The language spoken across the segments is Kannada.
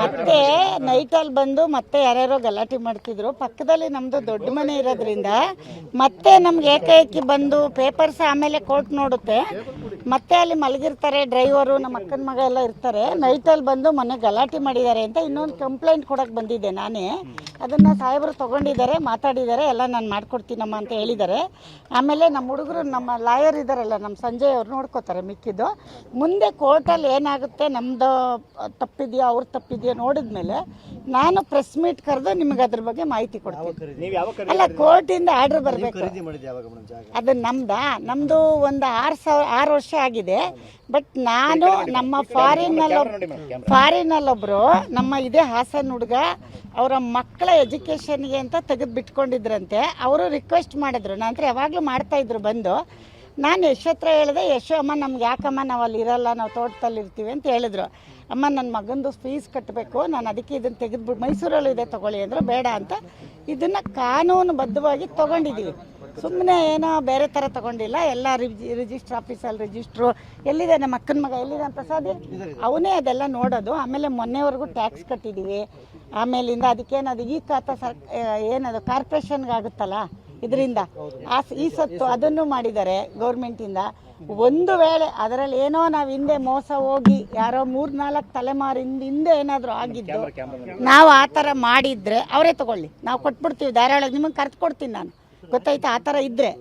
ಮತ್ತೆ ನೈಟಲ್ಲಿ ಬಂದು ಮತ್ತೆ ಯಾರ್ಯಾರೋ ಗಲಾಟೆ ಮಾಡ್ತಿದ್ರು. ಪಕ್ಕದಲ್ಲಿ ನಮ್ಮದು ದೊಡ್ಡ ಮನೆ ಇರೋದ್ರಿಂದ ಮತ್ತೆ ನಮ್ಗೆ ಏಕಾಏಕಿ ಬಂದು ಪೇಪರ್ಸ್ ಆಮೇಲೆ ಕೋರ್ಟ್ ನೋಡುತ್ತೆ, ಮತ್ತೆ ಅಲ್ಲಿ ಮಲಗಿರ್ತಾರೆ ಡ್ರೈವರು, ನಮ್ಮ ಅಕ್ಕನ ಮಗ ಎಲ್ಲ ಇರ್ತಾರೆ. ನೈಟಲ್ಲಿ ಬಂದು ಮೊನ್ನೆ ಗಲಾಟೆ ಮಾಡಿದ್ದಾರೆ ಅಂತ ಇನ್ನೊಂದು ಕಂಪ್ಲೇಂಟ್ ಕೊಡೋಕೆ ಬಂದಿದ್ದೆ ನಾನೇ. ಅದನ್ನು ಸಾಹೇಬರು ತೊಗೊಂಡಿದ್ದಾರೆ, ಮಾತಾಡಿದ್ದಾರೆ, ಎಲ್ಲ ನಾನು ಮಾಡ್ಕೊಡ್ತೀನಮ್ಮ ಅಂತ ಹೇಳಿದ್ದಾರೆ. ಆಮೇಲೆ ನಮ್ಮ ಹುಡುಗರು, ನಮ್ಮ ಲಾಯರ್ ಇದ್ದಾರಲ್ಲ, ನಮ್ಮ ಸಂಜಯ್ ಅವ್ರು ನೋಡ್ಕೋತಾರೆ ಮಿಕ್ಕಿದ್ದು. ಮುಂದೆ ಕೋರ್ಟಲ್ಲಿ ಏನಾಗುತ್ತೆ, ನಮ್ಮದು ತಪ್ಪಿದೆಯೋ ಅವ್ರ ತಪ್ಪಿದೆಯೋ ನೋಡಿದ್ಮೇಲೆ ನಾನು ಪ್ರೆಸ್ ಮೀಟ್ ಕರೆದು ನಿಮಗೆ ಅದ್ರ ಬಗ್ಗೆ ಮಾಹಿತಿ ಕೊಡ್ತೀನಿ. ಅಲ್ಲ, ಕೋರ್ಟಿಂದ ಆರ್ಡರ್ ಬರಬೇಕು. ಅದು ನಮ್ಮದು ಒಂದು 6 ವರ್ಷ ಆಗಿದೆ. ಬಟ್ ನಾನು ನಮ್ಮ ಫಾರಿನಲ್ಲೊಬ್ಬರು ನಮ್ಮ ಇದೇ ಹಾಸನ್ ಹುಡುಗ ಅವರ ಮಕ್ಕಳ ಎಜುಕೇಷನ್ಗೆ ಅಂತ ತೆಗೆದು ಬಿಟ್ಕೊಂಡಿದ್ರಂತೆ. ಅವರು ರಿಕ್ವೆಸ್ಟ್ ಮಾಡಿದ್ರು, ನಂತರ ಯಾವಾಗಲೂ ಮಾಡ್ತಾಯಿದ್ರು ಬಂದು. ನಾನು ಯಶ್ ಹತ್ರ ಹೇಳಿದೆ, ಯಶು ಅಮ್ಮ ನಮ್ಗೆ ಯಾಕಮ್ಮ ನಾವು ಅಲ್ಲಿ ಇರಲ್ಲ, ನಾವು ತೋಟದಲ್ಲಿ ಇರ್ತೀವಿ ಅಂತ ಹೇಳಿದ್ರು. ಅಮ್ಮ ನನ್ನ ಮಗಂದು ಫೀಸ್ ಕಟ್ಟಬೇಕು, ನಾನು ಅದಕ್ಕೆ ಇದನ್ನು ತೆಗೆದುಬಿಟ್ಟು ಮೈಸೂರಲ್ಲಿದೆ ತೊಗೊಳ್ಳಿ ಅಂದರು. ಬೇಡ ಅಂತ ಇದನ್ನು ಕಾನೂನುಬದ್ಧವಾಗಿ ತೊಗೊಂಡಿದ್ದೀವಿ. ಸುಮ್ಮನೆ ಏನೋ ಬೇರೆ ಥರ ತೊಗೊಂಡಿಲ್ಲ. ಎಲ್ಲ ರಿಜಿಸ್ಟ್ರ್ ಆಫೀಸಲ್ಲಿ ರಿಜಿಸ್ಟ್ರು ಎಲ್ಲಿದೆ, ನಮ್ಮ ಅಕ್ಕನ ಮಗ ಎಲ್ಲಿದೆ ಪ್ರಸಾದ್, ಅವನೇ ಅದೆಲ್ಲ ನೋಡೋದು. ಆಮೇಲೆ ಮೊನ್ನೆವರೆಗೂ ಟ್ಯಾಕ್ಸ್ ಕಟ್ಟಿದ್ದೀವಿ. ಆಮೇಲಿಂದ ಅದಕ್ಕೇನದು ಈ ಖಾತಾ ಏನದು ಕಾರ್ಪೊರೇಷನ್ಗೆ ಆಗುತ್ತಲ್ಲ, ಇದರಿಂದ ಈ ಸತ್ತು ಅದನ್ನು ಮಾಡಿದ್ದಾರೆ ಗೌರ್ಮೆಂಟಿಂದ. ಒಂದು ವೇಳೆ ಅದರಲ್ಲಿ ಏನೋ ನಾವು ಹಿಂದೆ ಮೋಸ ಹೋಗಿ ಯಾರೋ 3-4 ತಲೆಮಾರಿಂದ ಹಿಂದೆ ಏನಾದರೂ ಆಗಿದ್ದು ನಾವು ಆ ಥರ ಮಾಡಿದರೆ ಅವರೇ ತೊಗೊಳ್ಳಿ, ನಾವು ಕೊಟ್ಬಿಡ್ತೀವಿ ಧಾರಾಳ, ನಿಮಗೆ ಕರೆದು ಕೊಡ್ತೀನಿ ನಾನು, ಗೊತ್ತಾಯ್ತಾ? ಆ ಥರ ಇದ್ದರೆ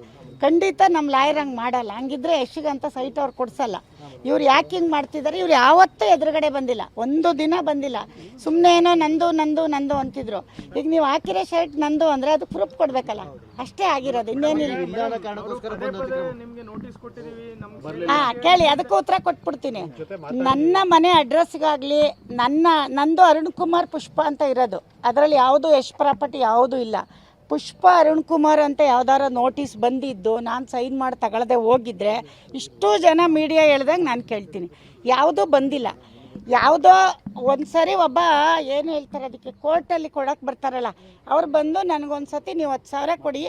ಖಂಡಿತ ನಮ್ಮ ಲಾಯರ್ ಹಂಗೆ ಮಾಡಲ್ಲ. ಹಂಗಿದ್ರೆ ಯಶಿಗಂತ ಸೈಟ್ ಅವ್ರು ಕೊಡಿಸಲ್ಲ. ಇವ್ರು ಯಾಕೆ ಹಿಂಗೆ ಮಾಡ್ತಿದ್ದಾರೆ? ಇವ್ರು ಯಾವತ್ತೂ ಎದುರುಗಡೆ ಬಂದಿಲ್ಲ, ಒಂದು ದಿನ ಬಂದಿಲ್ಲ. ಸುಮ್ಮನೆ ಏನೋ ನಂದು ಅಂತಿದ್ರು. ಈಗ ನೀವು ಹಾಕಿರೋ ಶರ್ಟ್ ನಂದು ಅಂದರೆ ಅದು ಪ್ರೂಫ್ ಕೊಡಬೇಕಲ್ಲ, ಅಷ್ಟೇ ಆಗಿರೋದು, ಇನ್ನೇನಿಲ್ಲ. ಹಾಂ, ಕೇಳಿ, ಅದಕ್ಕೂ ಉತ್ತರ ಕೊಟ್ಬಿಡ್ತೀನಿ. ನನ್ನ ಮನೆ ಅಡ್ರೆಸ್ಗಾಗಲಿ ನಂದು ಅರುಣ್ ಕುಮಾರ್ ಪುಷ್ಪ ಅಂತ ಇರೋದು, ಅದರಲ್ಲಿ ಯಾವುದು ಯಶ್ ಪ್ರಾಪರ್ಟಿ ಯಾವುದೂ ಇಲ್ಲ. ಪುಷ್ಪ ಅರುಣ್ ಕುಮಾರ್ ಅಂತ ಯಾವ್ದಾರ ನೋಟಿಸ್ ಬಂದಿದ್ದು ನಾನು ಸೈನ್ ಮಾಡಿ ತಗೊಳ್ಳದೆ ಹೋಗಿದ್ರೆ ಇಷ್ಟು ಜನ ಮೀಡಿಯಾ ಹೇಳ್ದಂಗೆ ನಾನು ಕೇಳ್ತೀನಿ. ಯಾವುದೂ ಬಂದಿಲ್ಲ. ಯಾವುದೋ ಒಂದು ಸರಿ ಒಬ್ಬ ಏನು ಹೇಳ್ತಾರೆ, ಅದಕ್ಕೆ ಕೋರ್ಟಲ್ಲಿ ಕೊಡೋಕೆ ಬರ್ತಾರಲ್ಲ, ಅವ್ರು ಬಂದು ನನಗೊಂದು ಸತಿ ನೀವು 10,000 ಕೊಡಿ,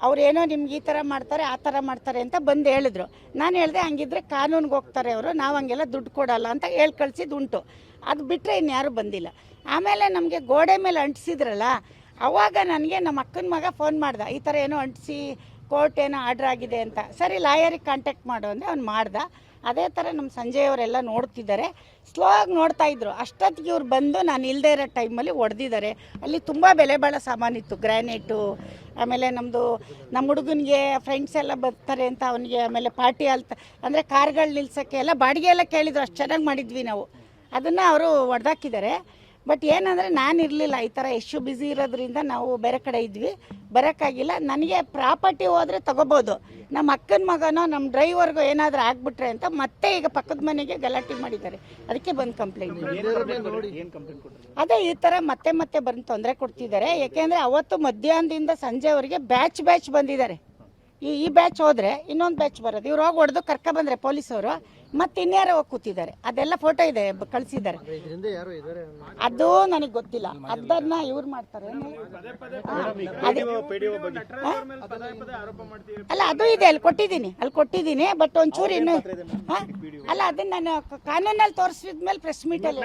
ಅವ್ರೇನೋ ನಿಮ್ಗೆ ಈ ಥರ ಮಾಡ್ತಾರೆ ಆ ಥರ ಮಾಡ್ತಾರೆ ಅಂತ ಬಂದು ಹೇಳಿದ್ರು. ನಾನು ಹೇಳಿದೆ, ಹಂಗಿದ್ರೆ ಕಾನೂನಿಗೆ ಹೋಗ್ತಾರೆ ಅವರು, ನಾವು ಹಂಗೆಲ್ಲ ದುಡ್ಡು ಕೊಡಲ್ಲ ಅಂತ ಹೇಳಿ ಕಳಿಸಿದ್ದು ಉಂಟು. ಅದು ಬಿಟ್ಟರೆ ಇನ್ಯಾರೂ ಬಂದಿಲ್ಲ. ಆಮೇಲೆ ನಮಗೆ ಗೋಡೆ ಮೇಲೆ ಅಂಟಿಸಿದ್ರಲ್ಲ, ಅವಾಗ ನನಗೆ ನಮ್ಮ ಅಕ್ಕನ ಮಗ ಫೋನ್ ಮಾಡ್ದ, ಈ ಥರ ಏನೋ ಅಂಟಿಸಿ ಕೋರ್ಟ್ ಏನೋ ಆರ್ಡ್ರ್ ಆಗಿದೆ ಅಂತ. ಸರಿ, ಲಾಯರಿಗೆ ಕಾಂಟ್ಯಾಕ್ಟ್ ಮಾಡು ಅಂದರೆ ಅವ್ನು ಮಾಡ್ದ. ಅದೇ ಥರ ನಮ್ಮ ಸಂಜಯ್ ಅವರೆಲ್ಲ ನೋಡ್ತಿದ್ದಾರೆ, ಸ್ಲೋ ಆಗಿ ನೋಡ್ತಾಯಿದ್ರು. ಅಷ್ಟೊತ್ತಿಗೆ ಇವ್ರು ಬಂದು ನಾನು ಇಲ್ಲದೆ ಇರೋ ಟೈಮಲ್ಲಿ ಹೊಡೆದಿದ್ದಾರೆ. ಅಲ್ಲಿ ತುಂಬ ಬೆಲೆ ಬಾಳೋ ಸಾಮಾನಿತ್ತು, ಗ್ರ್ಯಾನೈಟು, ಆಮೇಲೆ ನಮ್ಮ ಹುಡುಗನಿಗೆ ಫ್ರೆಂಡ್ಸ್ ಎಲ್ಲ ಬರ್ತಾರೆ ಅಂತ ಅವನಿಗೆ, ಆಮೇಲೆ ಪಾರ್ಟಿ ಅಂದರೆ ಕಾರ್ಗಳು ನಿಲ್ಸೋಕ್ಕೆ ಎಲ್ಲ ಬಾಡಿಗೆ ಎಲ್ಲ ಕೇಳಿದ್ರು. ಅಷ್ಟು ಚೆನ್ನಾಗಿ ಮಾಡಿದ್ವಿ ನಾವು, ಅದನ್ನು ಅವರು ಹೊಡೆದಾಕಿದ್ದಾರೆ. ಬಟ್ ಏನಂದರೆ ನಾನು ಇರಲಿಲ್ಲ, ಈ ಥರ ಎಷ್ಟು ಬ್ಯುಸಿ ಇರೋದ್ರಿಂದ ನಾವು ಬೇರೆ ಕಡೆ ಇದ್ವಿ, ಬರೋಕ್ಕಾಗಿಲ್ಲ. ನನಗೆ ಪ್ರಾಪರ್ಟಿ ಹೋದರೆ ತೊಗೋಬೋದು, ನಮ್ಮ ಅಕ್ಕನ ಮಗನೋ ನಮ್ಮ ಡ್ರೈವರ್ಗೋ ಏನಾದರೂ ಆಗಿಬಿಟ್ರೆ ಅಂತ ಮತ್ತೆ ಈಗ ಪಕ್ಕದ ಮನೆಗೆ ಗಲಾಟೆ ಮಾಡಿದ್ದಾರೆ. ಅದಕ್ಕೆ ಬಂದು ಕಂಪ್ಲೇಂಟ್. ಅದೇ ಈ ಥರ ಮತ್ತೆ ಬಂದು ತೊಂದರೆ ಕೊಡ್ತಿದ್ದಾರೆ. ಏಕೆಂದರೆ ಅವತ್ತು ಮಧ್ಯಾಹ್ನದಿಂದ ಸಂಜೆವರೆಗೆ ಬ್ಯಾಚ್ ಬಂದಿದ್ದಾರೆ. ಈ ಬ್ಯಾಚ್ ಹೋದರೆ ಇನ್ನೊಂದು ಬ್ಯಾಚ್ ಬರೋದು. ಇವ್ರು ಹೋಗಿ ಹೊಡೆದು ಕರ್ಕೊಬಂದ್ರೆ ಪೊಲೀಸವರು, ಮತ್ತೆ ಇನ್ಯಾರೋ ಹೋಗಿ ಕೂತಿದ್ದಾರೆ. ಅದೆಲ್ಲ ಫೋಟೋ ಇದೆ, ಕಳಿಸಿದ್ದಾರೆ. ಅದು ನನಗೆ ಗೊತ್ತಿಲ್ಲ, ಅದನ್ನ ಇವ್ರು ಮಾಡ್ತಾರೆ. ಅಲ್ಲ, ಅದು ಇದೆ, ಅಲ್ಲಿ ಕೊಟ್ಟಿದ್ದೀನಿ. ಬಟ್ ಒಂಚೂರು ಇನ್ನು ಅಲ್ಲ, ಅದನ್ನ ನಾನು ಕಾನೂನಲ್ಲಿ ತೋರಿಸಿದ್ಮೇಲೆ ಪ್ರೆಸ್ ಮೀಟಲ್ಲಿ